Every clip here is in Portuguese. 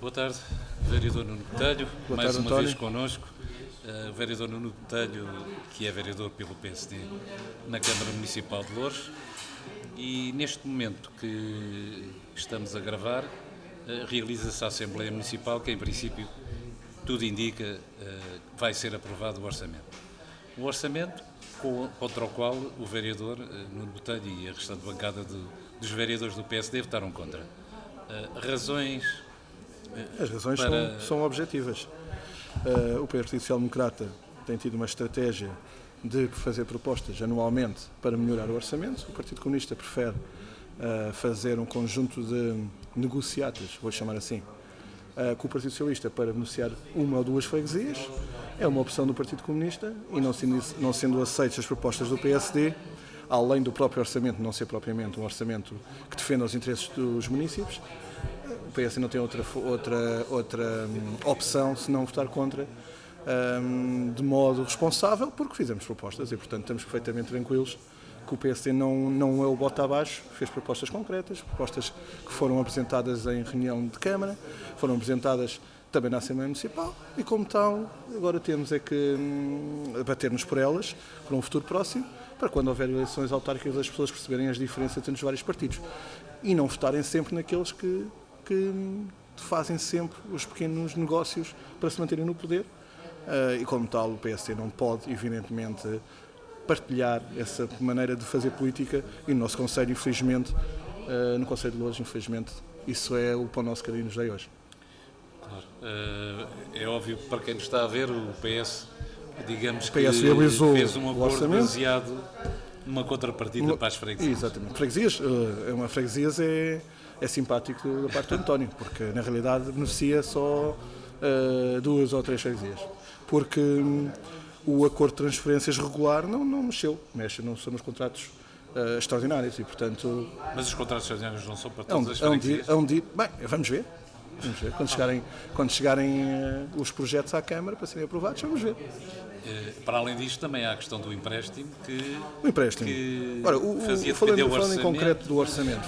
Boa tarde, vereador Nuno Botelho, Boa mais tarde, uma António. vez connosco. O vereador Nuno Botelho, que é vereador pelo PSD na Câmara Municipal de Loures, e neste momento que estamos a gravar, realiza-se a Assembleia Municipal, que em princípio tudo indica vai ser aprovado o orçamento. O orçamento contra o qual o vereador Nuno Botelho e a restante bancada dos vereadores do PSD votaram contra. Razões. As razões são objetivas. O Partido Social Democrata tem tido uma estratégia de fazer propostas anualmente para melhorar o orçamento. O Partido Comunista prefere fazer um conjunto de negociatas, vou chamar assim, com o Partido Socialista para beneficiar uma ou duas freguesias. É uma opção do Partido Comunista e não sendo aceitas as propostas do PSD, além do próprio orçamento não ser propriamente um orçamento que defenda os interesses dos municípios, o PS não tem outra opção senão votar contra de modo responsável, porque fizemos propostas e, portanto, estamos perfeitamente tranquilos que o PSD não é o bota abaixo, fez propostas concretas, propostas que foram apresentadas em reunião de Câmara, foram apresentadas também na Assembleia Municipal e, como tal, agora temos é que bater-nos por elas, para um futuro próximo, para quando houver eleições autárquicas as pessoas perceberem as diferenças entre os vários partidos e não votarem sempre naqueles que fazem sempre os pequenos negócios para se manterem no poder e, como tal, o PSD não pode, evidentemente, partilhar essa maneira de fazer política e no nosso Conselho, infelizmente, no Conselho de Loures, infelizmente, isso é o pão nosso que nos dei hoje. Claro. É óbvio que para quem nos está a ver, o PS, digamos que fez um acordo baseado numa contrapartida para as freguesias. Exatamente. Freguesias, freguesias é simpático da parte do António, porque na realidade beneficia só 2 ou 3 freguesias. Porque o acordo de transferências regular não mexeu, não são nos contratos extraordinários e, portanto... Mas os contratos extraordinários não são para todas as freguesias? Bem, vamos ver. Quando chegarem os projetos à Câmara para serem aprovados, vamos ver. Para além disto, também há a questão do empréstimo O empréstimo. Ora, falando em concreto do orçamento,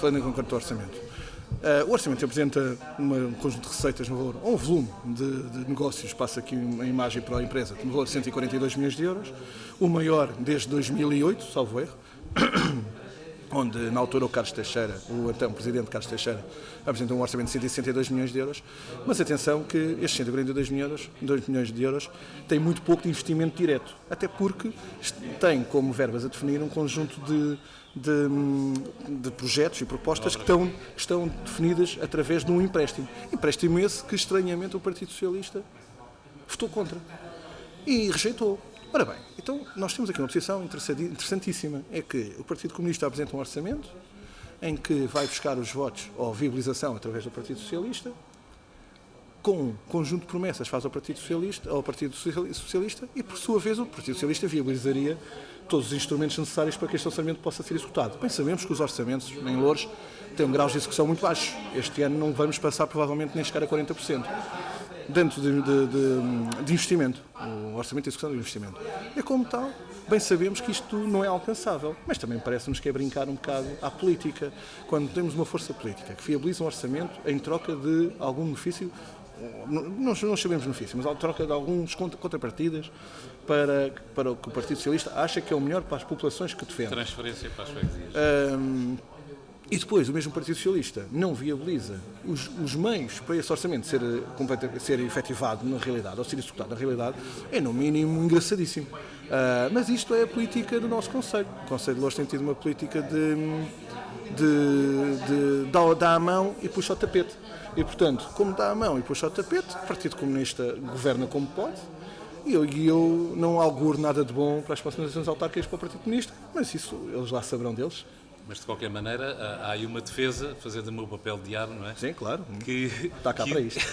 o orçamento apresenta um conjunto de receitas no valor, ou um volume de negócios, passa aqui uma imagem para a empresa, no valor de 142 milhões de euros, o maior desde 2008, salvo erro, onde na altura o Carlos Teixeira, o então presidente Carlos Teixeira, apresentou um orçamento de 162 milhões de euros, mas atenção que estes 142 milhões de euros têm muito pouco de investimento direto, até porque tem como verbas a definir um conjunto de projetos e propostas que estão definidas através de um empréstimo. Empréstimo esse que, estranhamente, o Partido Socialista votou contra e rejeitou. Ora bem, então nós temos aqui uma posição interessantíssima, é que o Partido Comunista apresenta um orçamento em que vai buscar os votos ou viabilização através do Partido Socialista, com um conjunto de promessas faz ao Partido Socialista e, por sua vez, o Partido Socialista viabilizaria todos os instrumentos necessários para que este orçamento possa ser executado. Bem, sabemos que os orçamentos em Loures têm graus de execução muito baixos. Este ano não vamos passar, provavelmente, nem chegar a 40%. Dentro de investimento, o orçamento de execução do investimento. E como tal, bem sabemos que isto não é alcançável, mas também parece-nos que é brincar um bocado à política. Quando temos uma força política que viabiliza um orçamento em troca de algum benefício, não sabemos benefício, mas em troca de alguns contrapartidas para o que o Partido Socialista acha que é o melhor para as populações que defende. Transferência para as freguesias. E depois o mesmo Partido Socialista não viabiliza os meios para esse orçamento ser efetivado na realidade, ou ser executado na realidade, é no mínimo engraçadíssimo. Mas isto é a política do nosso Conselho. O Conselho de Loures tem tido uma política de dá a mão e puxa o tapete. E, portanto, como dá a mão e puxa o tapete, o Partido Comunista governa como pode, e eu não auguro nada de bom para as próximas eleições autárquicas para o Partido Comunista, mas isso eles lá saberão deles. Mas, de qualquer maneira, há aí uma defesa, fazendo o meu papel de diabo, não é? Sim, claro. Que está cá para isto.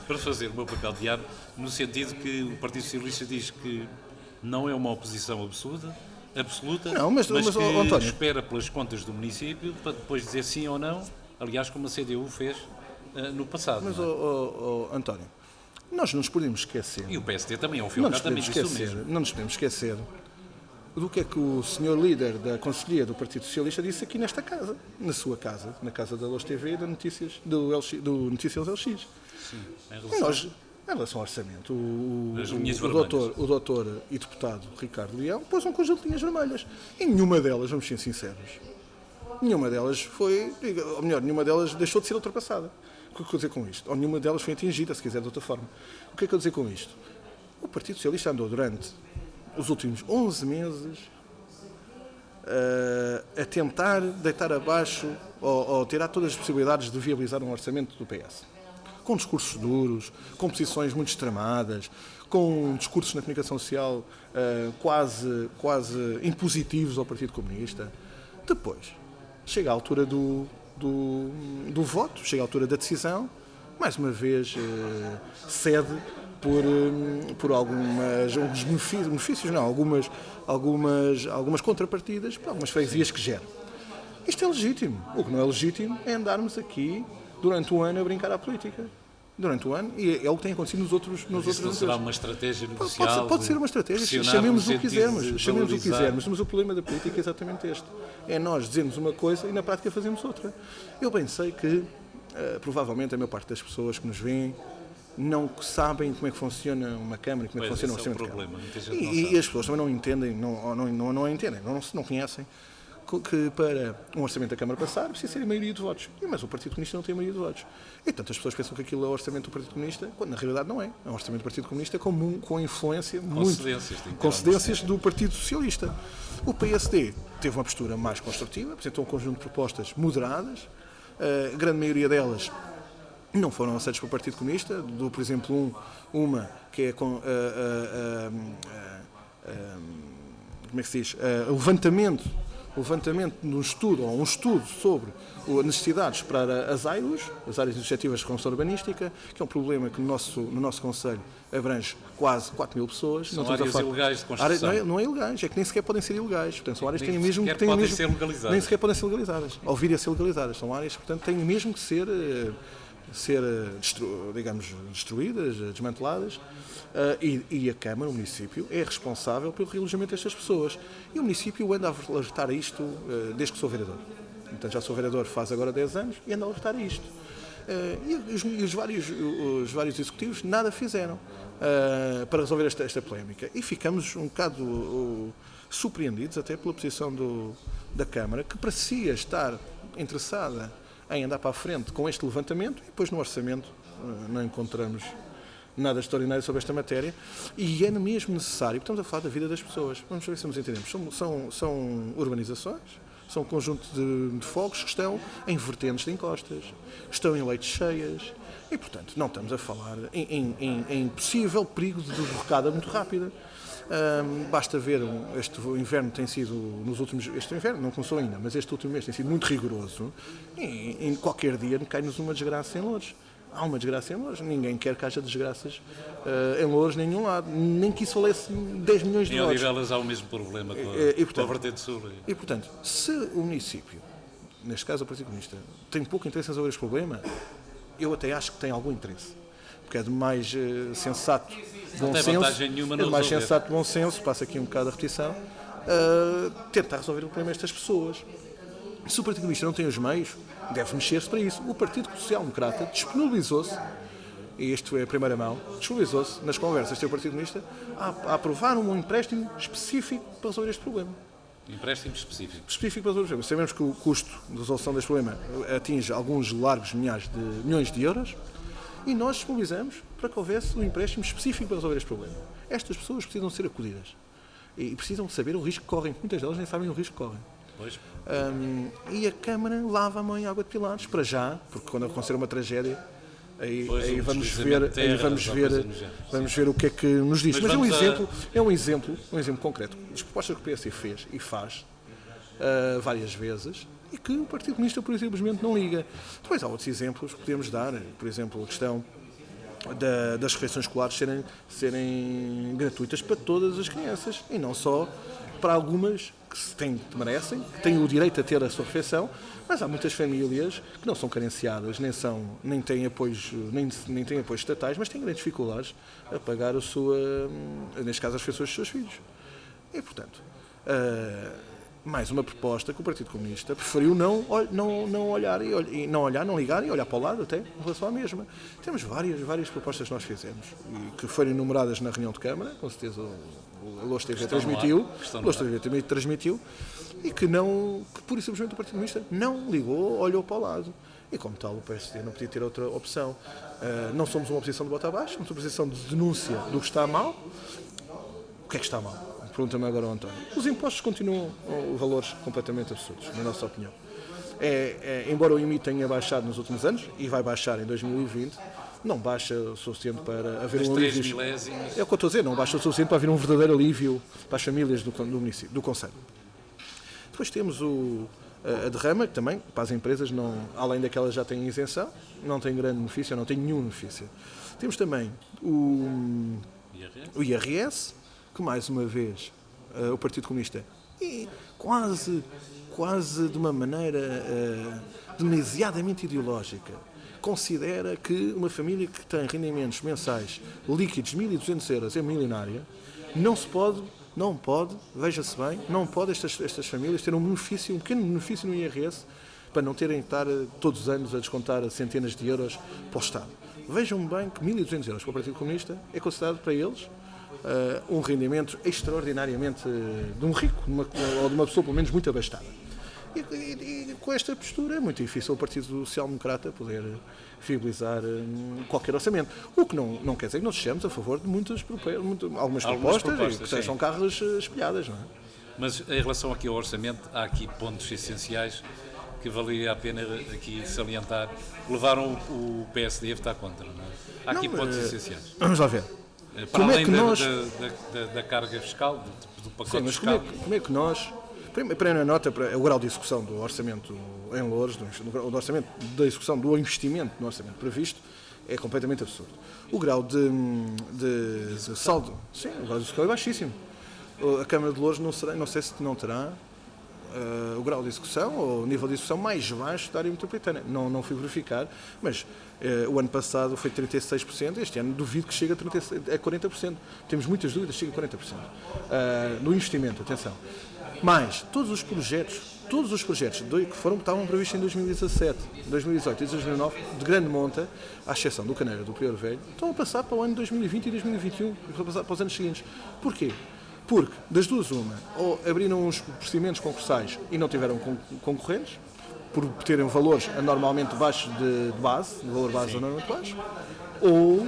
Para fazer o meu papel de diabo, no sentido que o Partido Socialista diz que não é uma oposição absoluta, não, mas que António, espera pelas contas do município para depois dizer sim ou não, aliás, como a CDU fez no passado. Mas, António, nós não nos podemos esquecer. E o PSD também, ao fim e ao cabo, também disse o mesmo. Não nos podemos esquecer do que é que o senhor líder da Conselhia do Partido Socialista disse aqui nesta casa, na sua casa, na casa da Luz TV e do Notícias LX. Sim, E nós, em relação ao orçamento, o doutor e deputado Ricardo Leão pôs um conjunto de linhas vermelhas. E nenhuma delas, vamos ser sinceros, nenhuma delas foi, ou melhor, nenhuma delas deixou de ser ultrapassada. O que é que eu dizer com isto? Ou nenhuma delas foi atingida, se quiser, de outra forma. O que é que eu dizer com isto? O Partido Socialista andou durante os últimos 11 meses a tentar deitar abaixo ou tirar todas as possibilidades de viabilizar um orçamento do PS. Com discursos duros, com posições muito extremadas, com discursos na comunicação social quase impositivos ao Partido Comunista. Depois, chega a altura do voto, chega a altura da decisão, mais uma vez cede por alguns benefícios, não, algumas contrapartidas, por algumas freguesias que geram. Isto é legítimo. O que não é legítimo é andarmos aqui durante um ano a brincar à política. Durante o ano, e é o que tem acontecido nos outros não será uma estratégia negocial? Pode ser uma estratégia, chamemos o que quisermos, mas o problema da política é exatamente este. É nós dizermos uma coisa e na prática fazemos outra. Eu bem sei que, provavelmente, a maior parte das pessoas que nos veem não sabem como é que funciona uma Câmara e como é que funciona o orçamento de Câmara. E as pessoas também não entendem, não conhecem que para um orçamento da Câmara passar precisa ser a maioria de votos. Mas o Partido Comunista não tem a maioria de votos. E tanto as pessoas pensam que aquilo é o orçamento do Partido Comunista, quando na realidade não é. É um orçamento do Partido Comunista com influência concedências do Partido Socialista. O PSD teve uma postura mais construtiva, apresentou um conjunto de propostas moderadas, a grande maioria delas não foram aceitas pelo Partido Comunista, por exemplo, uma que é como é que se diz? O levantamento de um estudo sobre as necessidades para as áreas objetivas de reconstrução urbanística, que é um problema que no nosso Conselho abrange quase 4 mil pessoas. São áreas ilegais de construção. Não é ilegais, é que nem sequer podem ser ilegais. Portanto, são áreas que nem sequer podem ser legalizadas. Ou vir a ser legalizadas. São áreas que, portanto, têm mesmo que ser destruídas, desmanteladas, e a Câmara, o município, é responsável pelo realojamento destas pessoas. E o município anda a alertar a isto desde que sou vereador. Portanto, já sou vereador faz agora 10 anos e anda a alertar a isto. E os vários executivos nada fizeram para resolver esta polémica. E ficamos um bocado surpreendidos até pela posição da Câmara, que parecia estar interessada em andar para a frente com este levantamento, e depois no orçamento não encontramos nada extraordinário sobre esta matéria, e é mesmo necessário, porque estamos a falar da vida das pessoas. Vamos ver se nos entendemos. São urbanizações, são um conjunto de fogos que estão em vertentes de encostas, estão em leitos cheias, e portanto não estamos a falar em possível perigo de derrocada muito rápida. Basta ver, este inverno tem sido, este inverno não começou ainda, mas este último mês tem sido muito rigoroso, e em qualquer dia cai-nos uma desgraça em Loures. Há uma desgraça em Loures, ninguém quer que haja desgraças em Loures em nenhum lado, nem que isso valesse 10 milhões de votos. Em Odivelas há o mesmo problema com a vertente sul. E portanto, se o município, neste caso o Partido Comunista, tem pouco interesse em resolver este problema, eu até acho que tem algum interesse. Porque é de mais sensato, bom senso, passa aqui um bocado a repetição, tentar resolver o problema destas pessoas. Se o Partido Comunista não tem os meios, deve mexer-se para isso. O Partido Social Democrata disponibilizou-se, e isto é a primeira mão, disponibilizou-se nas conversas do Partido Comunista a aprovar um empréstimo específico para resolver este problema. Empréstimo específico. Específico para resolver este problema. Sabemos que o custo de resolução deste problema atinge alguns largos milhões de euros, e nós disponibilizamos para que houvesse um empréstimo específico para resolver este problema. Estas pessoas precisam ser acudidas e precisam saber o risco que correm. Muitas delas nem sabem o risco que correm. Pois. E a Câmara lava a mão em água de Pilares, para já, porque quando acontecer uma tragédia, aí vamos ver o que é que nos diz. Mas é um exemplo concreto. As propostas que o PSD fez e faz várias vezes, e que o Partido Comunista, por simplesmente, não liga. Depois há outros exemplos que podemos dar, por exemplo, a questão das refeições escolares serem gratuitas para todas as crianças, e não só para algumas que merecem, que têm o direito a ter a sua refeição, mas há muitas famílias que não são carenciadas, nem têm apoios estatais, mas têm grandes dificuldades a pagar neste caso, as refeições dos seus filhos. E, portanto, mais uma proposta que o Partido Comunista preferiu não olhar, não ligar e olhar para o lado até em relação à mesma. Temos várias propostas que nós fizemos e que foram enumeradas na reunião de Câmara, com certeza a Lourdes TV transmitiu, e que pura e simplesmente o Partido Comunista não ligou, olhou para o lado. E como tal, o PSD não podia ter outra opção. Não somos uma oposição de bota abaixo, somos uma oposição de denúncia do que está mal. O que é que está mal? Pergunta-me agora o António. Os impostos continuam valores completamente absurdos, na nossa opinião. Embora o IMI tenha baixado nos últimos anos, e vai baixar em 2020, não baixa o suficiente para haver um alívio. É o que eu estou a dizer, não baixa o suficiente para haver um verdadeiro alívio para as famílias do município, do concelho. Depois temos a derrama, que também, para as empresas, além daquelas já têm isenção, não tem grande benefício, não tem nenhum benefício. Temos também o IRS, que mais uma vez o Partido Comunista, e quase de uma maneira demasiadamente ideológica, considera que uma família que tem rendimentos mensais líquidos de 1.200 euros é milionária, não pode, veja-se bem, não pode estas famílias ter um pequeno benefício no IRS para não terem que estar todos os anos a descontar centenas de euros para o Estado. Vejam bem que 1.200 euros para o Partido Comunista é considerado para eles um rendimento extraordinariamente de um rico, ou de uma pessoa pelo menos muito abastada. E com esta postura é muito difícil o Partido Social Democrata poder viabilizar qualquer orçamento. O que não quer dizer que nós estejamos a favor de algumas propostas que sejam carros espelhadas, não é? Mas em relação aqui ao orçamento, há aqui pontos essenciais que valia a pena aqui salientar. Levaram o PSD a votar contra, não é? Há aqui pontos essenciais. Vamos lá ver. Para além da carga fiscal, do pacote fiscal. Como é que nós... Primeira nota é o grau de execução do orçamento em Loures, do orçamento da execução do investimento no orçamento previsto, é completamente absurdo. O grau de saldo, sim, o grau de execução é baixíssimo. A Câmara de Loures não sei se não terá o grau de execução ou o nível de execução mais baixo da área metropolitana. Não fui verificar, mas o ano passado foi 36%, este ano duvido que chegue a 40%. Temos muitas dúvidas, chega a 40%. No investimento, atenção. Mas todos os projetos que estavam previstos em 2017, 2018 e 2019, de grande monta, à exceção do Caneira, do Prior Velho, estão a passar para o ano 2020 e 2021, estão a passar para os anos seguintes. Porquê? Porque, das duas uma, ou abriram uns procedimentos concursais e não tiveram concorrentes, por terem valores anormalmente baixos de base, de valor base anormalmente baixo, ou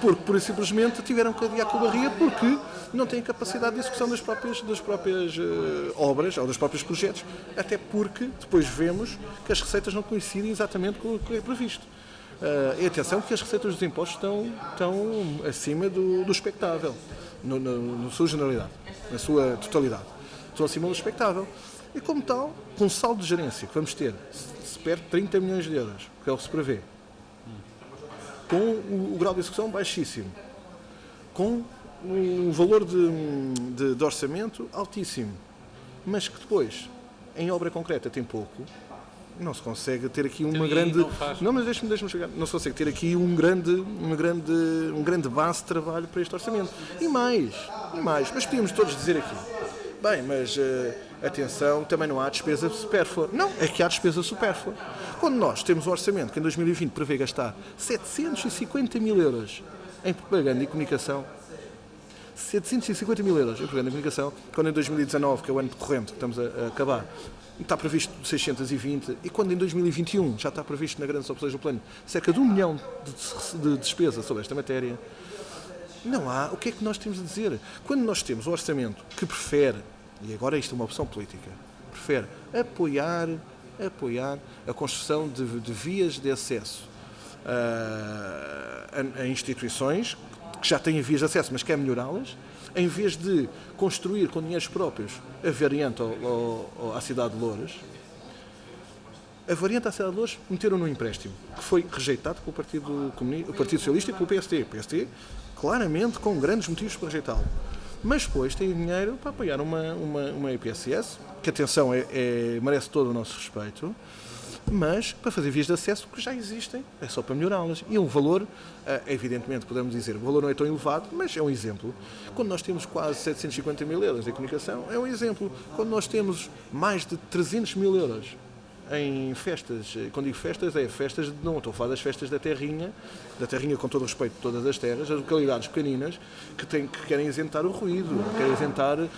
porque, por simplesmente, tiveram que adiar com a barriga porque não têm capacidade de execução das próprias obras ou dos próprios projetos, até porque depois vemos que as receitas não coincidem exatamente com o que é previsto. E atenção que as receitas dos impostos estão acima do expectável, na sua generalidade, na sua totalidade. Estão acima do expectável. E como tal, com o saldo de gerência que vamos ter, se perde 30 milhões de euros, que é o que se prevê, com o grau de execução baixíssimo, com um valor de orçamento altíssimo, mas que depois, em obra concreta, tem pouco, não se consegue ter aqui uma grande... Não, mas deixa-me chegar. Não se consegue ter aqui um grande base de trabalho para este orçamento. E mais. Mas podíamos todos dizer aqui, bem, mas atenção, também não há despesa supérflua. Não, é que há despesa supérflua. Quando nós temos um orçamento que em 2020 prevê gastar 750 mil euros em propaganda e comunicação, 750 mil euros em propaganda e comunicação, quando em 2019, que é o ano corrente que estamos a acabar, está previsto 620, e quando em 2021 já está previsto na grande opções do plano cerca de 1 milhão de despesa sobre esta matéria, não há. O que é que nós temos a dizer? Quando nós temos um orçamento que prefere, e agora isto é uma opção política, prefere apoiar a construção de vias de acesso a instituições que já têm vias de acesso, mas quer melhorá-las, em vez de construir com dinheiros próprios a variante à cidade de Loures, a variante à cidade de Loures meteram no empréstimo, que foi rejeitado pelo Partido Socialista e pelo PSD. O PSD, claramente, com grandes motivos para rejeitá-lo. Mas depois tem dinheiro para apoiar uma IPSS, que, atenção, merece todo o nosso respeito, mas para fazer vias de acesso que já existem, é só para melhorá-las. E o valor, evidentemente, podemos dizer, o valor não é tão elevado, mas é um exemplo. Quando nós temos quase 750 mil euros em comunicação, é um exemplo. Quando nós temos mais de 300 mil euros em festas, quando digo festas, não estou a falar das festas da terrinha com todo o respeito de todas as terras, as localidades pequeninas que querem isentar o ruído, querem isentar a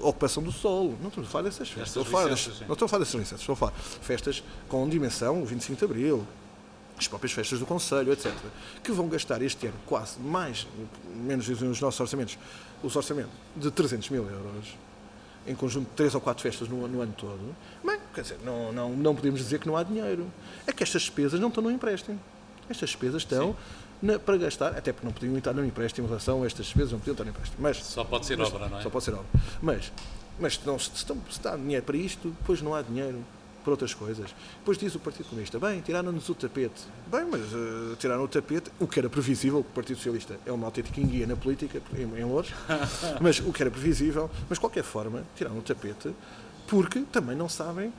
ocupação do solo. Não estou a falar dessas festas, não estou a falar dessas licenças, estou a falar de festas com dimensão, o 25 de Abril, as próprias festas do Conselho, etc., que vão gastar este ano quase menos dizem os nossos orçamentos, os orçamentos de 300 mil euros, em conjunto de 3 ou 4 festas no ano todo. Bem, quer dizer, não podemos dizer que não há dinheiro. É que estas despesas não estão no empréstimo. Estas despesas estão para gastar, até porque não podiam estar no empréstimo em relação a estas despesas, não podiam estar no empréstimo. Só pode ser obra, não é? Só pode ser obra. Mas se dá dinheiro para isto, depois não há dinheiro para outras coisas. Depois diz o Partido Comunista, bem, tiraram-nos o tapete. Bem, mas tiraram o tapete, o que era previsível, que o Partido Socialista é uma autêntica enguia na política, em Loures, mas o que era previsível, mas de qualquer forma, tiraram o tapete, porque também não sabem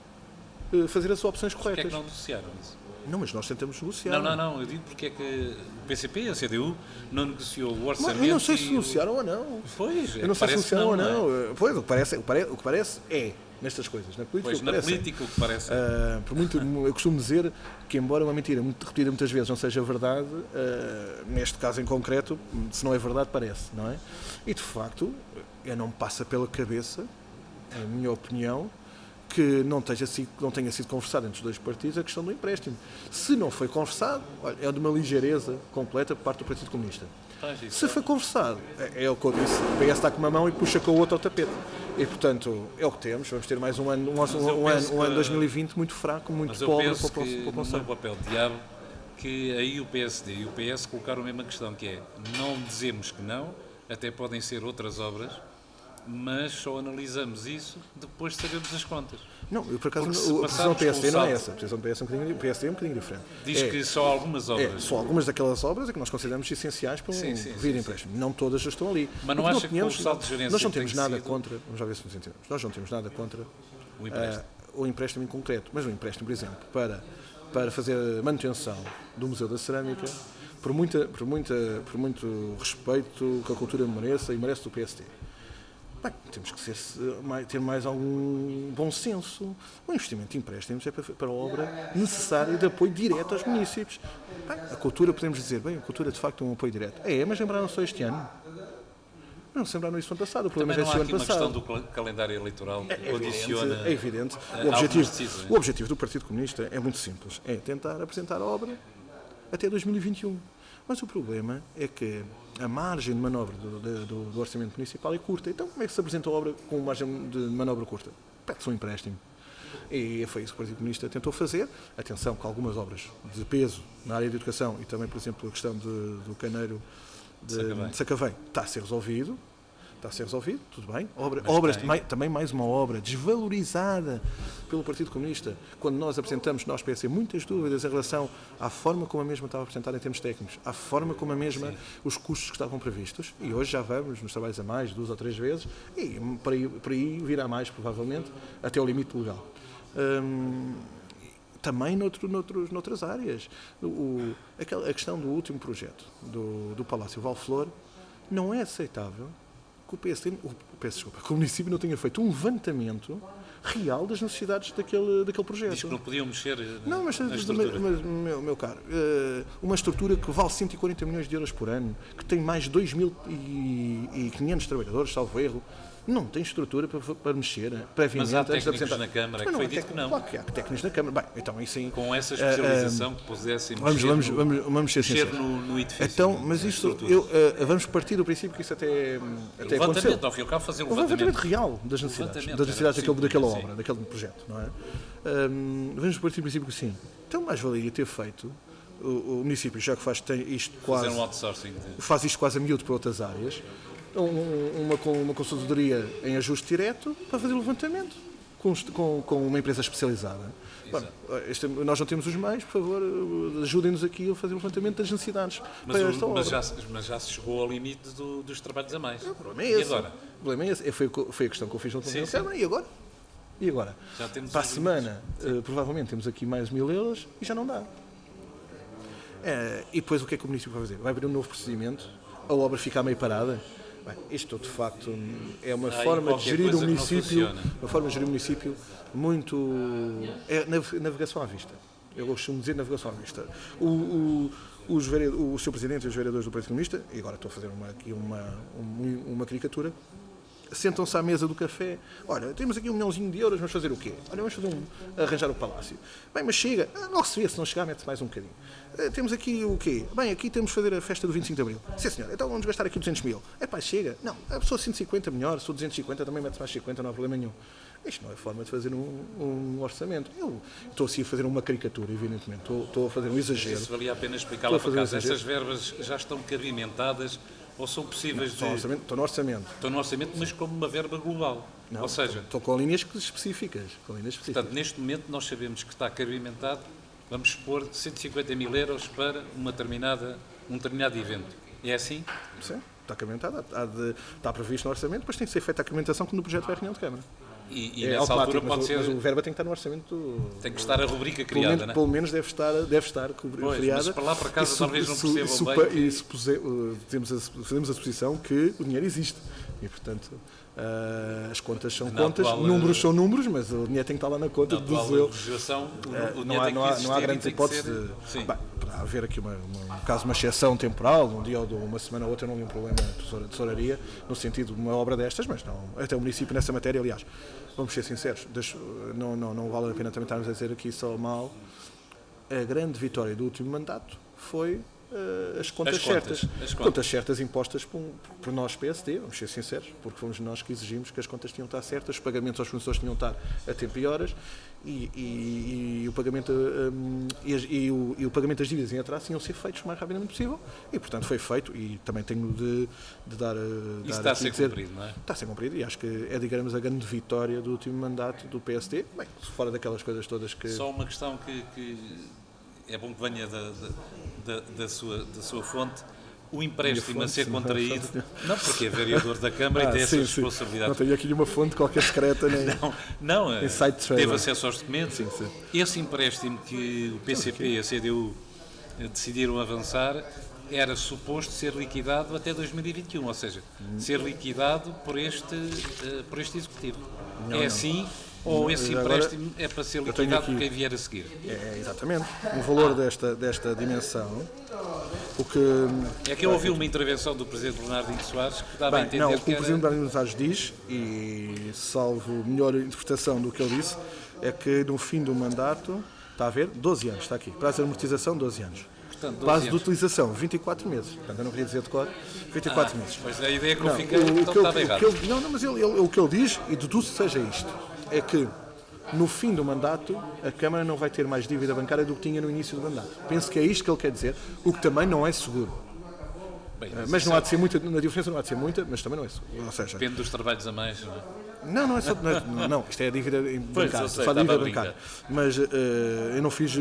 fazer as opções corretas. Porquê é que não negociaram isso? Não, mas nós tentamos negociar. Não, eu digo porque é que o PCP e a CDU não negociou o orçamento. Eu não sei se negociaram ou não. Pois, eu não sei se negociaram ou não. É? Pois, o que parece é, nestas coisas, na política, pois, na política o que parece. Por muito, eu costumo dizer que, embora uma mentira repetida muitas vezes não seja verdade, neste caso em concreto, se não é verdade, parece, não é? E, de facto, não me passa pela cabeça, a minha opinião, que não tenha sido conversado entre os dois partidos a questão do empréstimo. Se não foi conversado, olha, é de uma ligeireza completa por parte do Partido Comunista. Se foi conversado, é o que eu disse, o PS está com uma mão e puxa com o outro ao tapete. E, portanto, é o que temos. Vamos ter mais um ano 2020 muito fraco, muito pobre para o Conselho. Mas eu penso que, no meu papel de diabo, que aí o PSD e o PS colocaram a mesma questão, que é, não dizemos que não, até podem ser outras obras, mas só analisamos isso depois de sabermos as contas. Não, eu por acaso a posição do PSD não é essa. A posição do PSD é um bocadinho diferente. Diz que só algumas obras. Só algumas daquelas obras é que nós consideramos essenciais para vir empréstimo. Não todas já estão ali. Mas não acha que o saldo de gerência nós não temos nada contra, vamos já ver se nos entendemos, nós não temos nada contra o empréstimo em concreto, mas o empréstimo, por exemplo, para fazer a manutenção do Museu da Cerâmica, por muito respeito que a cultura mereça e merece do PSD. Bem, temos que ter mais algum bom senso. O investimento de empréstimos é para a obra necessária de apoio direto aos municípios. Bem, a cultura, podemos dizer, a cultura de facto é um apoio direto. Mas lembraram só este ano. Não se lembraram isso no ano passado. O problema também não há aqui ano passado. Uma questão do calendário eleitoral que condiciona. É evidente. O objetivo do Partido Comunista é muito simples. É tentar apresentar a obra até 2021. Mas o problema é que a margem de manobra do orçamento municipal é curta. Então, como é que se apresenta a obra com margem de manobra curta? Pede-se um empréstimo. E foi isso que o Partido Comunista tentou fazer. Atenção, que algumas obras de peso na área de educação e também, por exemplo, a questão do caneiro de Sacavém está a ser resolvido. Tudo bem. Também mais uma obra desvalorizada pelo Partido Comunista. Quando nós apresentamos, nós PSD, muitas dúvidas em relação à forma como a mesma estava apresentada em termos técnicos, à forma como a mesma, os custos que estavam previstos, e hoje já vamos nos trabalhos a mais, 2 ou 3 vezes, e por aí virá mais, provavelmente, até ao limite legal. Também noutras áreas. A questão do último projeto, do Palácio Valflor, não é aceitável que o município não tenha feito um levantamento real das necessidades daquele projeto. Diz que não podiam mexer na estrutura. Mas meu caro, uma estrutura que vale 140 milhões de euros por ano, que tem mais de 2.500 trabalhadores, salvo erro, não tem estrutura para mexer previamente. Mas há técnicos na Câmara que foi dito que não. Claro que há técnicos na Câmara. Bem, então aí sim. Com essa especialização que pudessem mexer no edifício. Então, mas isto, vamos partir do princípio que isso até aconteceu. Ao fim e ao cabo, fazer um levantamento real das necessidades daquela obra, daquele projeto, não é? Vamos partir do princípio que sim. Então, mais valia ter feito o município, já que faz isto quase a miúdo para outras áreas, uma consultoria em ajuste direto para fazer o levantamento com uma empresa especializada. Bom, nós não temos os meios, por favor, ajudem-nos aqui a fazer o levantamento das necessidades para esta obra. Mas já se chegou ao limite dos trabalhos a mais. O problema é esse. E agora? O problema é esse. Foi a questão que eu fiz no Câmara. E agora? E agora? Já temos Para a os semana, provavelmente temos aqui mais 1000 euros e já não dá. E depois o que é que o município vai fazer? Vai abrir um novo procedimento? A obra fica meio parada? Bem, isto de facto é uma forma de gerir o município, muito. É navegação à vista. Eu costumo dizer navegação à vista. O Sr. Presidente e os vereadores do Partido Comunista, e agora estou a fazer aqui uma caricatura, sentam-se à mesa do café. Olha, temos aqui 1 milhãozinho de euros, vamos fazer o quê? Olha, vamos arranjar o palácio. Bem, mas chega. Logo se vê, se não chegar, mete-se mais um bocadinho. Temos aqui o quê? Bem, aqui temos de fazer a festa do 25 de Abril. Sim, senhor. Então vamos gastar aqui 200 mil. Chega. Não, a pessoa 150 melhor, se for 250 também mete-se mais 50, não há problema nenhum. Isto não é forma de fazer um orçamento. Eu estou assim a fazer uma caricatura, evidentemente. Estou a fazer um exagero. Isso valia a pena explicá-la para casa. Essas verbas já estão cabimentadas ou são possíveis de... Estou no orçamento. Estou no orçamento, mas como uma verba global. Não, ou seja... Estou com linhas específicas. Portanto, neste momento nós sabemos que está cabimentado, vamos expor 150 mil euros para um determinado evento. É assim? Sim, está cabimentado. Está previsto no orçamento, depois tem que ser feita a cabimentação quando o projeto vai à reunião de Câmara. E nessa altura pode ser... Mas o verba tem que estar no orçamento... Tem que estar a rubrica criada, não é? Pelo menos deve estar criada. Mas para lá para casa talvez não percebam bem. E fazemos a suposição que o dinheiro existe. E, portanto, as contas são contas, números são números, mas o dinheiro tem que estar lá na conta. Na atual legislação, não há grandes hipóteses de... Para haver aqui uma exceção temporal, um dia ou uma semana ou outra, não há nenhum problema de tesouraria, no sentido de uma obra destas, mas não, até o município nessa matéria, aliás, vamos ser sinceros, não vale a pena também estarmos a dizer aqui só mal. A grande vitória do último mandato foi as contas certas. Contas certas impostas por nós, PSD, vamos ser sinceros, porque fomos nós que exigimos que as contas tinham de estar certas, os pagamentos aos fornecedores tinham de estar a tempo e horas, e o pagamento o pagamento das dívidas em atraso tinham de ser feitos o mais rapidamente possível, e portanto foi feito, e também tenho de dar... Isso está a ser cumprido, não é? Está a ser cumprido, e acho que é, digamos, a grande vitória do último mandato do PSD, bem, fora daquelas coisas todas que... Só uma questão que é bom que venha da sua fonte, o empréstimo a ser contraído, não porque é vereador da Câmara e tem essa responsabilidade. Não tenho aqui uma fonte qualquer secreta, nem não teve acesso aos documentos. Esse empréstimo que o PCP e a CDU decidiram avançar era suposto ser liquidado até 2021, ou seja, ser liquidado por este Executivo. Assim? Ou esse empréstimo é para ser liquidado por quem vier a seguir? Exatamente. O valor desta dimensão... É que eu ouvi uma intervenção do Presidente Bernardino Soares que dava a entender o que o Presidente Bernardino Soares diz, e salvo melhor interpretação do que ele disse, é que no fim do mandato, está a ver, 12 anos, está aqui. Prazo de amortização, 12 anos. Portanto, 12 Prazo de utilização, 24 meses. Portanto, eu não queria dizer de cor, 24 meses. Pois a ideia que eu fiquei, então estava errado. Mas o que ele diz, e deduzo seja isto, é que no fim do mandato a Câmara não vai ter mais dívida bancária do que tinha no início do mandato. Penso que é isto que ele quer dizer, o que também não é seguro. Bem, mas não há de ser muita, na diferença não há de ser muita, mas também não é seguro. Ou seja, depende dos trabalhos a mais, não é? Não é só. Não, isto é a dívida bancária. Só a dívida bancária. Mas eu não fiz.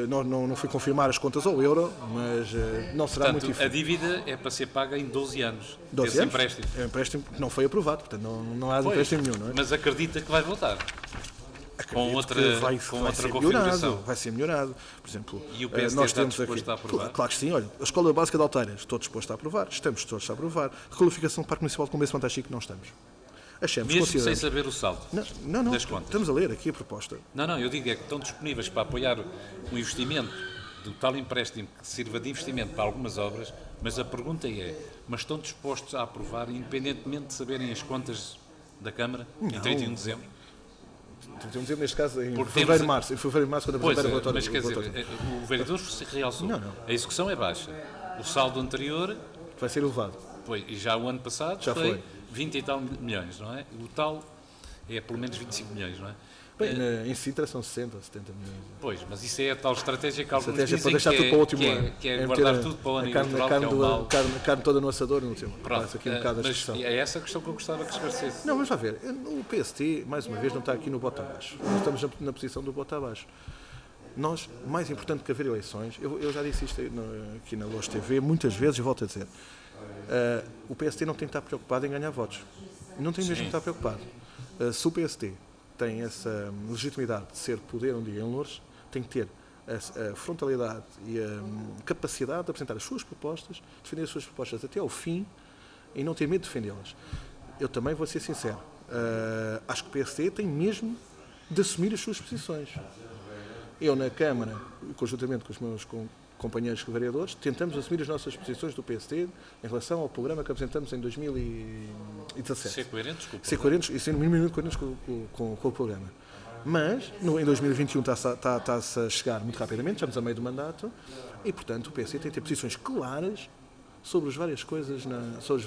Não fui confirmar as contas ao euro, mas não será portanto, muito difícil. A dívida é para ser paga em 12 anos. 12 anos? Empréstimo. É um empréstimo que não foi aprovado, portanto não há empréstimo nenhum, não é? Mas acredita que vai voltar. Com outra configuração. Vai ser melhorado. Por exemplo, e o PSD nós está temos disposto aqui, a aprovar? Claro que sim. Olha, a Escola Básica de Alteiras, estou disposto a aprovar. Estamos todos a aprovar. Requalificação do Parque Municipal de Combeiço Fantástico, não estamos. Achamos, mesmo sem saber o saldo das contas. Estamos a ler aqui a proposta. Não, eu digo é que estão disponíveis para apoiar o investimento do tal empréstimo que sirva de investimento para algumas obras, mas a pergunta é, mas estão dispostos a aprovar independentemente de saberem as contas da Câmara em 31 de dezembro? Neste caso, em fevereiro e março, quando apresentar o relatório. Mas quer dizer, o vereador realçou. A execução é baixa. O saldo anterior... Vai ser elevado. Pois, e já o ano passado já foi 20 e tal milhões, não é? O tal é pelo menos 25 milhões, não é? Bem, em Sintra são 60 ou 70 milhões. Pois, mas isso é a tal estratégia que alguns dizem para deixar tudo para o último ano. Que é guardar tudo para o ano eleitoral, a carne toda no assador, no último. Pronto, aqui um bocado mas é essa a questão que eu gostava que esclarecesse. Não, mas vai ver, o PST, mais uma vez, não está aqui no bota abaixo. Nós estamos na posição do bota abaixo. Nós, mais importante que haver eleições, eu já disse isto aqui na Loja TV, muitas vezes, e volto a dizer, o PST não tem que estar preocupado em ganhar votos. Não tem mesmo que estar preocupado. Se o PST tem essa legitimidade de ser poder um dia em Loures tem que ter a frontalidade e a capacidade de apresentar as suas propostas, defender as suas propostas até ao fim e não ter medo de defendê-las. Eu também vou ser sincero, acho que o PSD tem mesmo de assumir as suas posições. Eu na Câmara, conjuntamente com os meus companheiros vereadores, tentamos assumir as nossas posições do PSD em relação ao programa que apresentamos em 2017. Ser coerentes com o Ser coerentes e ser minimamente coerentes com o programa. Mas, em 2021 está-se a chegar muito rapidamente, estamos a meio do mandato, e, portanto, o PSD tem que ter posições claras sobre as várias coisas, sobre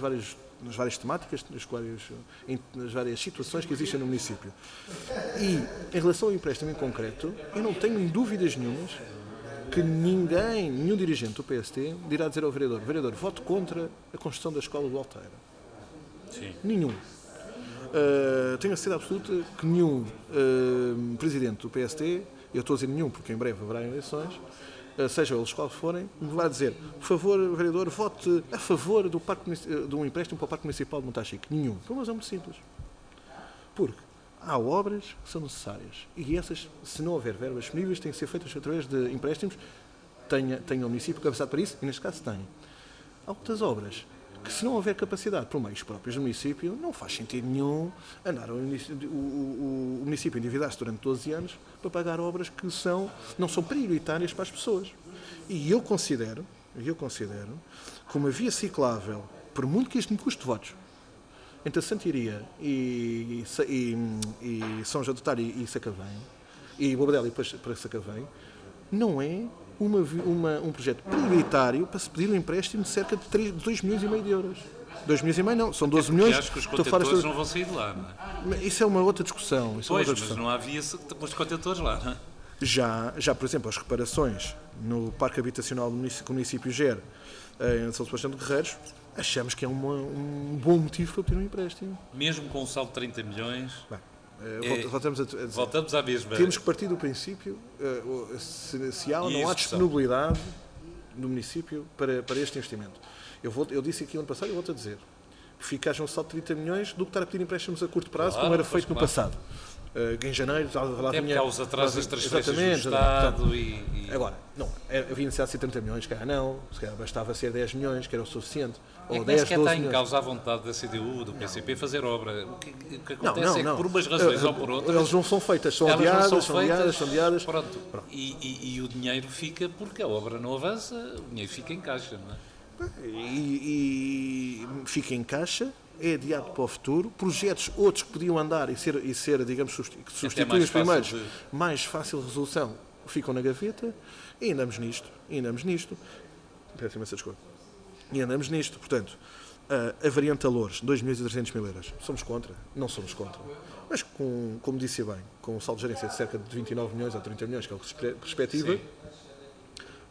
nas várias temáticas, nas várias situações que existem no município. E, em relação ao empréstimo em concreto, eu não tenho dúvidas nenhumas que nenhum dirigente do PSD dirá dizer ao vereador, vote contra a construção da escola do Alteira. Sim. Nenhum. Tenho a certeza absoluta que nenhum presidente do PSD, eu estou a dizer nenhum porque em breve haverá eleições, seja eles quais forem, me vai dizer, por favor, vereador, vote a favor de um empréstimo para o Parque Municipal de Montachique. Nenhum. Por uma razão muito simples. Porque há obras que são necessárias e essas, se não houver verbas disponíveis, têm que ser feitas através de empréstimos. Tenha o município capacidade para isso e, neste caso, tem. Há outras obras que, se não houver capacidade por meios próprios do município, não faz sentido nenhum andar o município endividar-se durante 12 anos para pagar obras que não são prioritárias para as pessoas. E eu considero que uma via ciclável, por muito que isto me custe votos, entre a Santiria e São João do Talho e Sacavém, e Bobadela e depois para Sacavém, não é um projeto prioritário para se pedir um empréstimo de cerca de 2,5 milhões de euros. 2,5 milhões não, são 12 milhões. Acho que os contentores não vão sair de lá, não é? Isso é uma outra discussão. Mas não havia os contentores lá, não é? Já, por exemplo, as reparações no Parque Habitacional que o município gera em São Sebastião de Guerreiros, achamos que é um bom motivo para pedir um empréstimo. Mesmo com um saldo de 30 milhões... Bem, voltamos a dizer, voltamos à mesma. Temos que partir do princípio se há ou não há disponibilidade no município para este investimento. Eu disse aqui ano passado e volto a dizer. Prefiro que haja um saldo de 30 milhões do que estar a pedir emprestimos a curto prazo, como era feito no passado. Em janeiro, até porque há os atrasos das transferências do Estado Agora, não, havia necessidade de ser 30 milhões, se calhar não, se calhar bastava ser 10 milhões, que era o suficiente, ou 10, 12 está milhões. em causa a vontade da CDU, do PCP, fazer obra. O que acontece é que por umas razões ou por outras... Eles não são feitas, são adiadas. Pronto. E o dinheiro fica, porque a obra não avança, o dinheiro fica em caixa, não é? E fica em caixa, é adiado para o futuro, projetos outros que podiam andar e ser digamos, substituir os primeiros, mais fácil resolução, ficam na gaveta, e andamos nisto. Peço imensa desculpa. E andamos nisto, portanto, a variante a Loures, 2.300 mil euros, somos contra? Não somos contra. Mas, como disse bem, com um saldo de gerência de cerca de 29 milhões ou 30 milhões, que é o respectiva,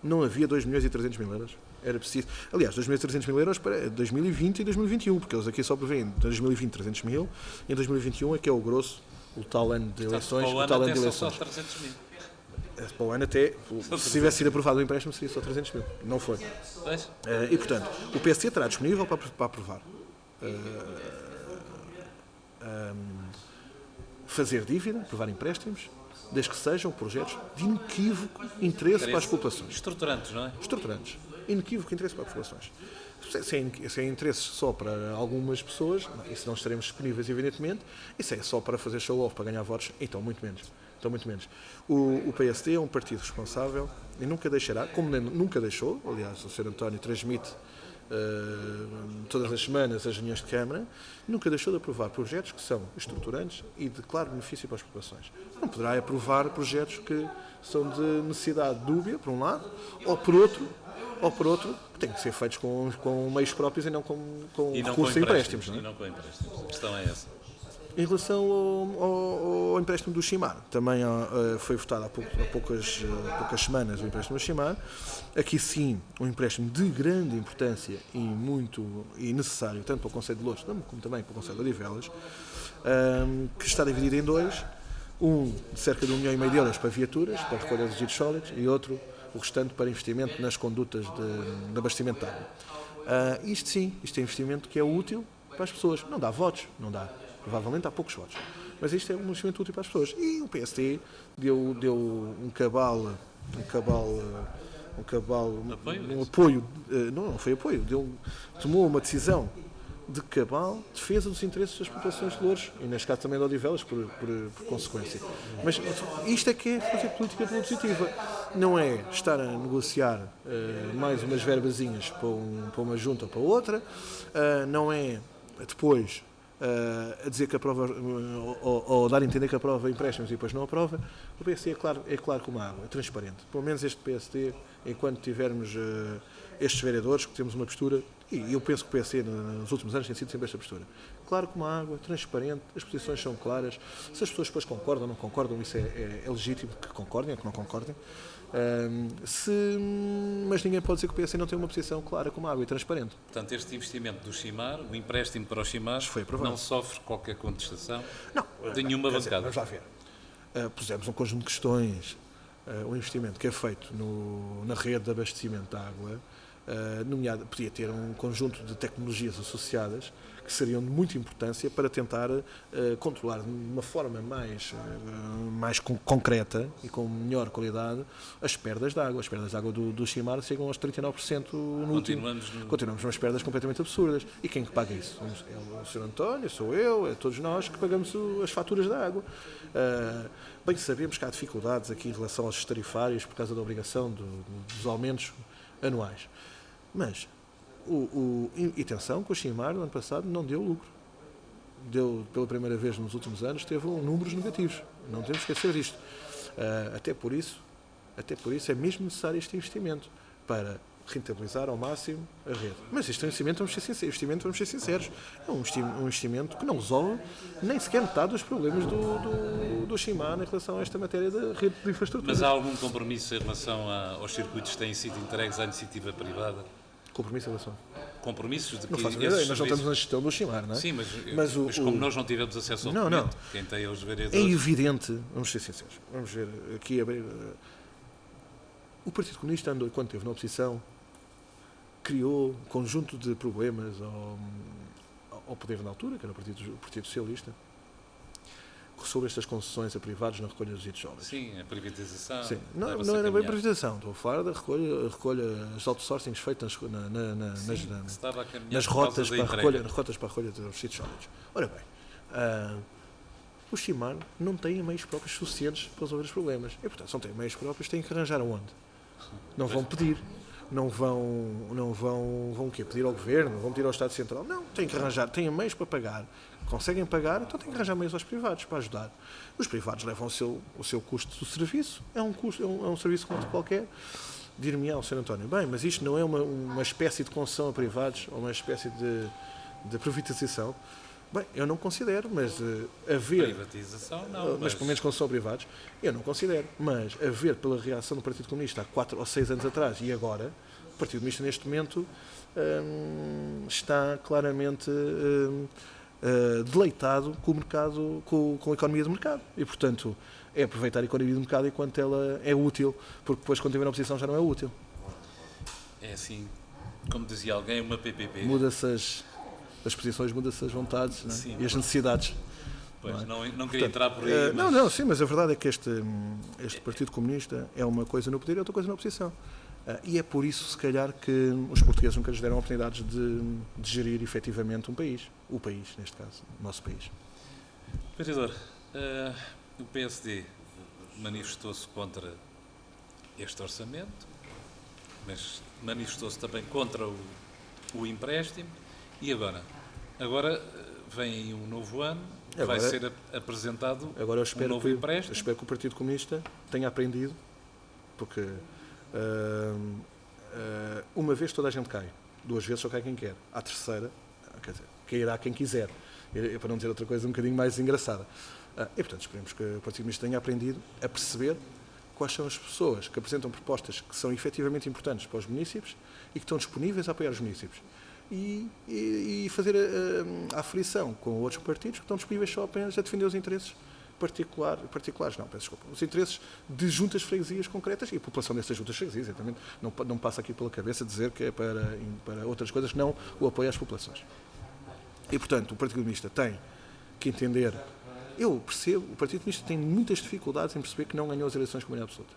não havia 2.300 mil euros. Era preciso. Aliás, 2.300 mil euros para 2020 e 2021, porque eles aqui só prevêem 2020 300 mil e em 2021 é que é o grosso, o tal ano de eleições. Só 300 mil. Para o ano até, se tivesse sido aprovado o empréstimo, seria só 300 mil. Não foi. E, portanto, o PSD estará disponível para aprovar. Fazer dívida, aprovar empréstimos, desde que sejam projetos de inequívoco interesse para as populações. Estruturantes, não é? Estruturantes. Inequívoco interesse para as populações. Se é interesses só para algumas pessoas, isso não estaremos disponíveis, evidentemente. Isso é só para fazer show-off, para ganhar votos, então muito menos. O PSD é um partido responsável e nunca deixará, como nunca deixou, aliás, o Sr. António transmite todas as semanas as reuniões de Câmara, nunca deixou de aprovar projetos que são estruturantes e de claro benefício para as populações. Não poderá aprovar projetos que são de necessidade dúbia, por um lado, ou por outro, que têm que ser feitos com meios próprios e não com recursos e empréstimos. E não com empréstimos. A questão é essa. Em relação ao empréstimo do Chimar, também foi votado há poucas semanas o empréstimo do Chimar. Aqui sim, um empréstimo de grande importância e necessário, tanto para o Concelho de Loures como também para o Concelho de Odivelas, que está dividido em dois. Um de cerca de 1,5 milhão de euros para viaturas, para recolher resíduos sólidos, e outro, o restante, para investimento nas condutas de abastecimento de água. Isto é investimento que é útil para as pessoas. Não dá votos, não dá. Provavelmente há poucos votos. Mas isto é um investimento útil para as pessoas. E o PSD deu um apoio, não foi apoio, tomou uma decisão de cabal defesa dos interesses das populações de Loures e neste caso também de Odivelas por consequência. Mas isto é que é fazer política positiva. Não é estar a negociar mais umas verbazinhas para uma junta ou para outra, não é depois a dizer que aprova ou dar a entender que aprova empréstimos e depois não aprova. O PSD é claro como a água, é transparente. Pelo menos este PSD, enquanto tivermos estes vereadores, que temos uma postura, e eu penso que o PSD nos últimos anos tem sido sempre esta postura. Claro como a água, transparente, as posições são claras. Se as pessoas depois concordam ou não concordam, isso é legítimo que concordem ou que não concordem. Mas ninguém pode dizer que o PSD não tem uma posição clara como a água e transparente. Portanto, este investimento do Chimar, o empréstimo para o Chimar, foi aprovado. Não sofre qualquer contestação não, de nenhuma bancada. Vamos lá ver. Pusemos um conjunto de questões. O investimento que é feito na rede de abastecimento de água, nomeado, podia ter um conjunto de tecnologias associadas que seriam de muita importância para tentar controlar de uma forma mais concreta e com melhor qualidade as perdas de água. As perdas de água do Chimar chegam aos 39% no último. Continuamos umas perdas completamente absurdas. E quem que paga isso? É o Sr. António, sou eu, é todos nós que pagamos as faturas da água. Bem sabemos que há dificuldades aqui em relação aos tarifários por causa da obrigação dos aumentos anuais. Mas, e atenção que o Chimar, no ano passado, não deu lucro. Deu, pela primeira vez nos últimos anos, teve números negativos. Não temos que esquecer disto. Até por isso é mesmo necessário este investimento para rentabilizar ao máximo a rede. Mas este investimento, vamos ser sinceros, é um investimento que não resolve nem sequer metade dos problemas do Chimar em relação a esta matéria da rede de infraestrutura. Mas há algum compromisso em relação aos circuitos que têm sido entregues à iniciativa privada? Compromisso em relação? Compromissos de que não faço ideia, nós não estamos na gestão do Chimar, não é? Sim, mas como nós não tivemos acesso ao documento, quem tem os vereadores... É evidente, vamos ser sinceros, vamos ver aqui o Partido Comunista andou, quando esteve na oposição, criou um conjunto de problemas ao poder na altura, que era o Partido Socialista, sobre estas concessões a privados na recolha dos resíduos sólidos. Sim, a privatização. Sim. Não era bem privatização, estou a falar da recolha os outsourcings feitos nas rotas para a recolha dos resíduos sólidos. Ora bem, o Chimar não tem meios próprios suficientes para resolver os problemas. E, portanto, se não tem meios próprios, têm que arranjar aonde? Não vão pedir. Não vão o quê? Pedir ao Governo? Vão pedir ao Estado Central? Não, têm que arranjar, têm meios para pagar. Conseguem pagar, então têm que arranjar meios aos privados para ajudar. Os privados levam o seu custo do serviço, é um serviço como qualquer. Dir-me-á o Sr. António, bem, mas isto não é uma espécie de concessão a privados ou uma espécie de privatização? Bem, eu não considero, mas haver... Privatização não, mas pelo menos concessão a privados, eu não considero. Mas haver pela reação do Partido Comunista há 4 ou 6 anos atrás e agora, o Partido Comunista neste momento está claramente deleitado com o mercado, com a economia do mercado. E, portanto, é aproveitar a economia do mercado enquanto ela é útil, porque depois, quando estiver na oposição, já não é útil. É assim, como dizia alguém, uma PPP. Muda-se as posições, muda-se as vontades, não é? Sim, e as necessidades. Pois, não queria entrar por aí. Mas... Sim, mas a verdade é que este Partido Comunista é uma coisa no poder e outra coisa na oposição. E é por isso, se calhar, que os portugueses nunca lhes deram oportunidades de gerir efetivamente um país. O país, neste caso, o nosso país. Vereador, o PSD manifestou-se contra este orçamento, mas manifestou-se também contra o empréstimo. E agora? Agora vem aí um novo ano, vai ser apresentado um novo empréstimo. Eu espero que o Partido Comunista tenha aprendido, porque uma vez toda a gente cai, 2 vezes só cai quem quer, à terceira, quer dizer, cairá quem quiser, para não dizer outra coisa um bocadinho mais engraçada. E, portanto, esperemos que o Partido Comunista tenha aprendido a perceber quais são as pessoas que apresentam propostas que são efetivamente importantes para os municípios e que estão disponíveis a apoiar os municípios. E fazer a aflição com outros partidos que estão disponíveis só apenas a defender os interesses particulares, não, peço desculpa, os interesses de juntas de freguesias concretas e a população dessas juntas de freguesias, exatamente, não passa aqui pela cabeça dizer que é para outras coisas que não o apoio às populações. E, portanto, o Partido Comunista tem que entender eu percebo, o Partido Comunista tem muitas dificuldades em perceber que não ganhou as eleições com maioria absoluta.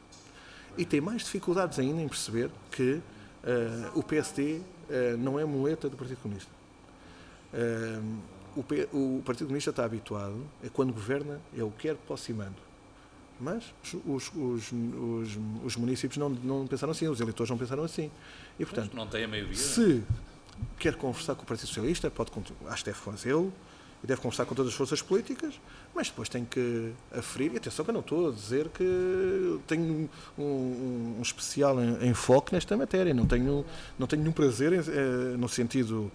E tem mais dificuldades ainda em perceber que o PSD não é muleta do Partido Comunista. O Partido Comunista está habituado a quando governa, ele quer posse e mando. Mas os municípios não pensaram assim, os eleitores não pensaram assim. E, portanto, não tem a maioria. Se quer conversar com o Partido Socialista, acho que deve fazê-lo, e deve conversar com todas as forças políticas, mas depois tem que aferir, e atenção que eu não estou a dizer que tenho um especial enfoque nesta matéria, não tenho nenhum prazer no sentido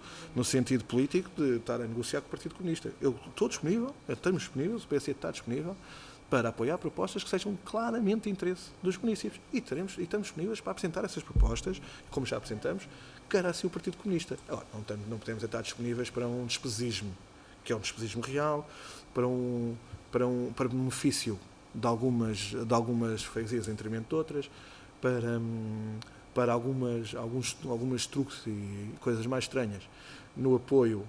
político de estar a negociar com o Partido Comunista. Eu estou disponível, estamos disponíveis, o PSD está disponível para apoiar propostas que sejam claramente de interesse dos municípios. E estamos disponíveis para apresentar essas propostas, como já apresentamos, quer assim o Partido Comunista. Agora, não podemos estar disponíveis para um despesismo, que é um despesismo real, para benefício de algumas freguesias em detrimento de outras, para alguns truques e coisas mais estranhas no apoio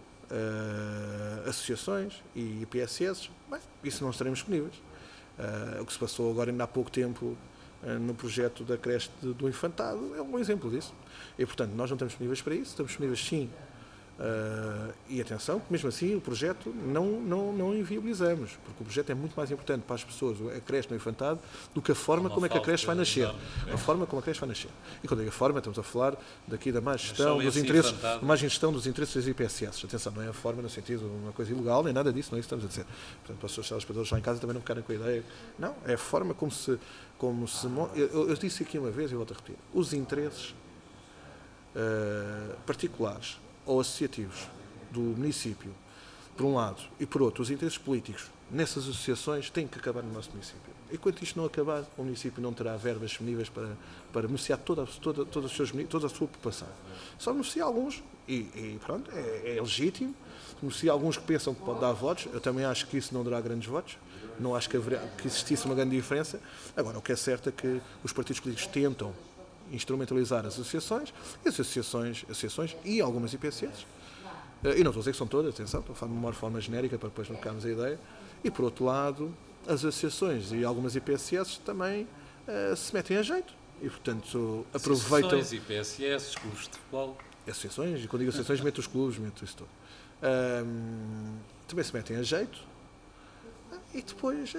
a associações e PSS. Bem, isso não estaremos disponíveis. O que se passou agora ainda há pouco tempo no projeto da creche do infantado é um bom exemplo disso. E, portanto, nós não estamos disponíveis para isso, estamos disponíveis sim. E atenção, que mesmo assim o projeto não inviabilizamos, porque o projeto é muito mais importante para as pessoas, a creche no infantado, do que a forma como é que a creche vai nascer. A forma como a creche vai nascer. E quando digo a forma, estamos a falar daqui da má gestão dos interesses, dos interesses das IPSS. Atenção, não é a forma no sentido de uma coisa ilegal, nem nada disso, não é isso que estamos a dizer. Portanto, para os telespectadores lá em casa também não ficarem com a ideia. Não, é a forma como se eu disse aqui uma vez e volto a repetir. Os interesses particulares ou associativos do município, por um lado, e por outro, os interesses políticos nessas associações têm que acabar no nosso município. E quando isto não acabar, o município não terá verbas disponíveis para beneficiar toda a sua população. Só beneficia alguns, e pronto, é legítimo. Beneficia alguns que pensam que pode dar votos. Eu também acho que isso não dará grandes votos. Não acho que existisse uma grande diferença. Agora, o que é certo é que os partidos políticos tentam instrumentalizar as associações e algumas IPSS. E não estou a dizer que são todas, atenção, estou a falar de uma forma genérica para depois não ficarmos a ideia. E, por outro lado, as associações e algumas IPSS também se metem a jeito. E, portanto, aproveitam... Associações, IPSS, clubes de futebol... Associações, e quando digo associações, meto os clubes, meto isso tudo. Também se metem a jeito. E depois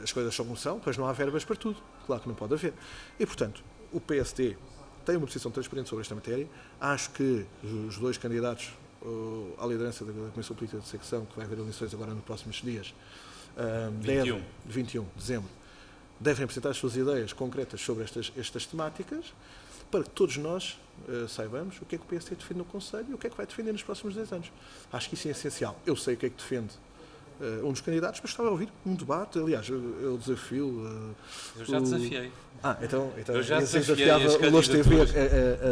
as coisas são como são, depois não há verbas para tudo. Claro que não pode haver. E, portanto, o PSD tem uma posição transparente sobre esta matéria. Acho que os dois candidatos à liderança da Comissão Política de Secção, que vai haver eleições agora nos próximos dias, 21 de dezembro, devem apresentar as suas ideias concretas sobre estas temáticas, para que todos nós saibamos o que é que o PSD defende no Conselho e o que é que vai defender nos próximos 10 anos. Acho que isso é essencial. Eu sei o que é que defende um dos candidatos, mas estava a ouvir um debate. Aliás, eu desafio... eu já desafiei. Então eu já desafiava o Lourdes TV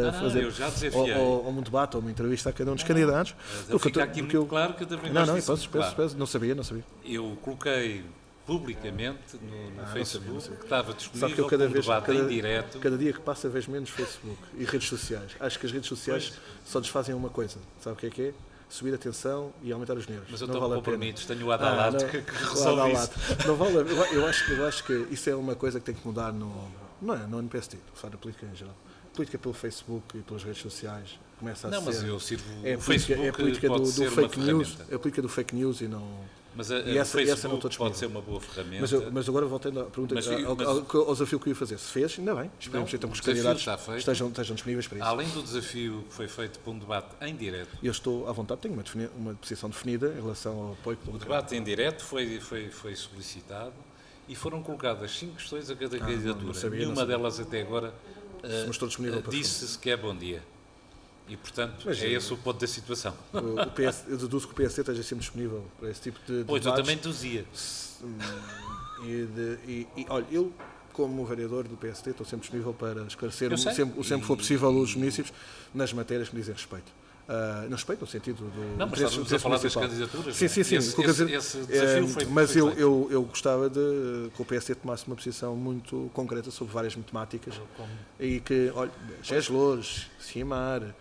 a fazer eu já desafiei. ou um debate ou uma entrevista a cada um dos candidatos. Fica aqui muito claro que eu também gosto disso. Peço, não sabia. Eu coloquei publicamente no Facebook que estava disponível que eu cada vez, debate em direto. Cada dia que passa vejo menos Facebook e redes sociais. Acho que as redes sociais só desfazem uma coisa. Sabe o que é? Subir a tensão e aumentar os nervos. Mas eu não estou vale compromisso, tenho o Adalat que resolve isso. Não vale, eu acho que isso é uma coisa que tem que mudar não é no PSD, estou a falar da política em geral. A política pelo Facebook e pelas redes sociais começa a ser... Não, mas eu sirvo o Facebook é a política pode do ser fake uma news, ferramenta. é a política do fake news e não... Mas essa não estou disponível. pode ser uma boa ferramenta. Mas agora voltando à pergunta, ao desafio que eu ia fazer. Se fez, ainda bem. Esperemos então que os candidatos estejam disponíveis para isso. Além do desafio que foi feito para um debate em direto. Eu estou à vontade, tenho uma posição definida em relação ao apoio. O debate em direto foi solicitado e foram colocadas 5 questões a cada candidatura. Nenhuma delas até agora disse sequer bom dia. E, portanto, esse o ponto da situação. Eu deduzo que o PSD esteja sempre disponível para esse tipo de pois, debates. eu também deduzia. Olha, eu, como vereador do PSD, estou sempre disponível para esclarecer o sempre for possível os municípios nas matérias que me dizem respeito. Não respeito no sentido do... Não, mas estávamos a falar das candidaturas. Sim. Esse desafio foi... Mas eu gostava que o PSD tomasse uma posição muito concreta sobre várias temáticas e que, olha, Gés Loures, Ciamar,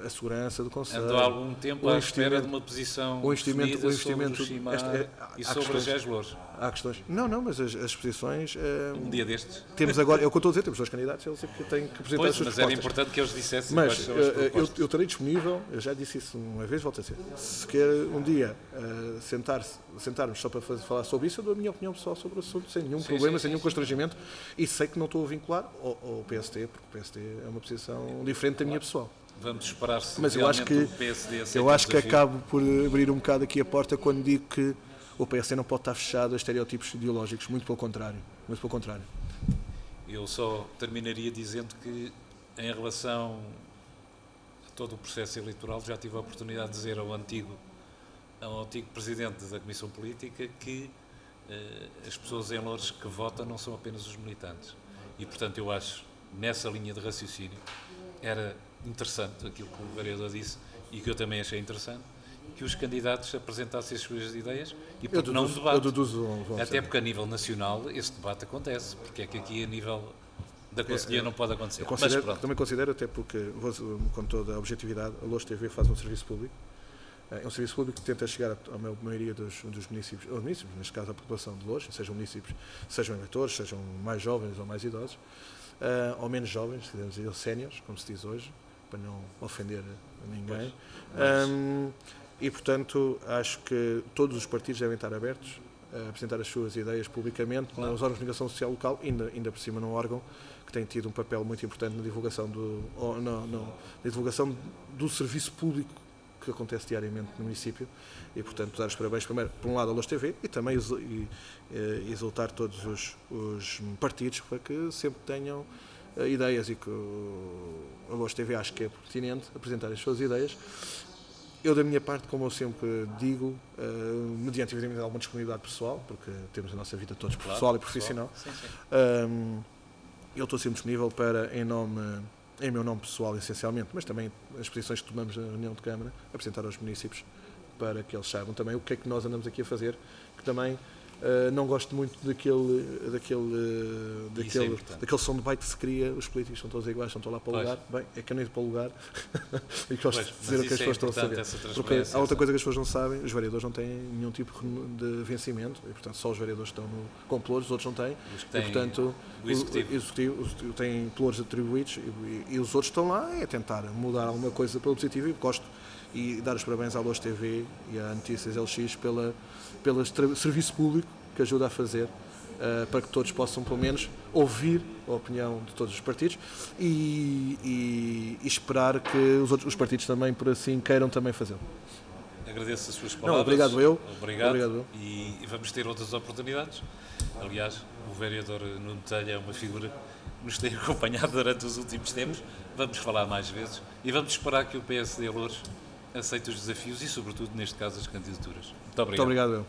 a segurança do Conselho. Andou há algum tempo à espera de uma posição definida sobre o Chimar e sobre as Gés Louros. Há questões. Não, mas as posições... Um dia destes. Temos agora, é o que eu estou a dizer, temos 2 candidatos, eles têm que apresentar as suas mas propostas. era importante que eles dissessem Mas quais são as propostas. eu estarei disponível, eu já disse isso uma vez, volto a dizer, se quer um dia sentarmos só para falar sobre isso, eu dou a minha opinião pessoal sobre o assunto, sem nenhum problema, sem nenhum constrangimento, e sei que não estou a vincular ao PST, porque o PST é uma posição diferente da minha pessoal. Vamos esperar se Mas eu acho que, o PSD aceita eu acho o que desafio. acabo por abrir um bocado aqui a porta quando digo que o PSD não pode estar fechado a estereótipos ideológicos, muito pelo contrário. Eu só terminaria dizendo que, em relação a todo o processo eleitoral, já tive a oportunidade de dizer ao antigo presidente da Comissão Política que as pessoas em Loures que votam não são apenas os militantes. E, portanto, eu acho, nessa linha de raciocínio, era interessante aquilo que o vereador disse e que eu também achei interessante, que os candidatos apresentassem as suas ideias e porque não um debate. Até porque a nível nacional esse debate acontece, porque é que aqui a nível da Conselhia não pode acontecer. Também considero, até porque, com toda a objetividade, a Loures TV faz um serviço público. É um serviço público que tenta chegar à maioria dos municípios, ou municípios, neste caso a população de Loures, sejam municípios, sejam eleitores, sejam mais jovens ou mais idosos, ou menos jovens, se quisermos dizer séniores, como se diz hoje, para não ofender ninguém. E, portanto, acho que todos os partidos devem estar abertos a apresentar as suas ideias publicamente, claro, nos órgãos de comunicação social local, ainda por cima num órgão que tem tido um papel muito importante na divulgação do serviço público que acontece diariamente no município e, portanto, dar os parabéns primeiro, por um lado, à Loures TV e também exaltar todos os partidos para que sempre tenham ideias e que a Loures TV acho que é pertinente apresentar as suas ideias. Eu, da minha parte, como eu sempre digo, mediante evidentemente alguma disponibilidade pessoal, porque temos a nossa vida todos pessoal e profissional, eu estou sempre disponível para, em meu nome pessoal essencialmente, mas também as posições que tomamos na reunião de Câmara, apresentar aos municípios para que eles saibam também o que é que nós andamos aqui a fazer, que também não gosto muito daquele som de bite que se cria, os políticos são todos iguais, estão todos lá para o lugar, bem, é que eu não ido para o lugar e gosto de dizer o que as pessoas estão a saber. Porque há outra coisa que as pessoas não sabem, os vereadores não têm nenhum tipo de vencimento, e portanto só os vereadores estão com pelouros, os outros não têm, e portanto o executivo tem pelouros atribuídos e os outros estão lá a tentar mudar alguma coisa pelo positivo e gosto. E dar os parabéns à Loures TV e à Notícias LX pelo serviço público que ajuda a fazer para que todos possam, pelo menos, ouvir a opinião de todos os partidos e esperar que os partidos também, por assim, queiram também fazê-lo. Agradeço as suas palavras. Não, obrigado eu. Obrigado. E vamos ter outras oportunidades. Aliás, o vereador Nuno Telha é uma figura que nos tem acompanhado durante os últimos tempos. Vamos falar mais vezes e vamos esperar que o PSD Loures aceite os desafios e, sobretudo, neste caso, as candidaturas. Muito obrigado. Muito obrigado eu.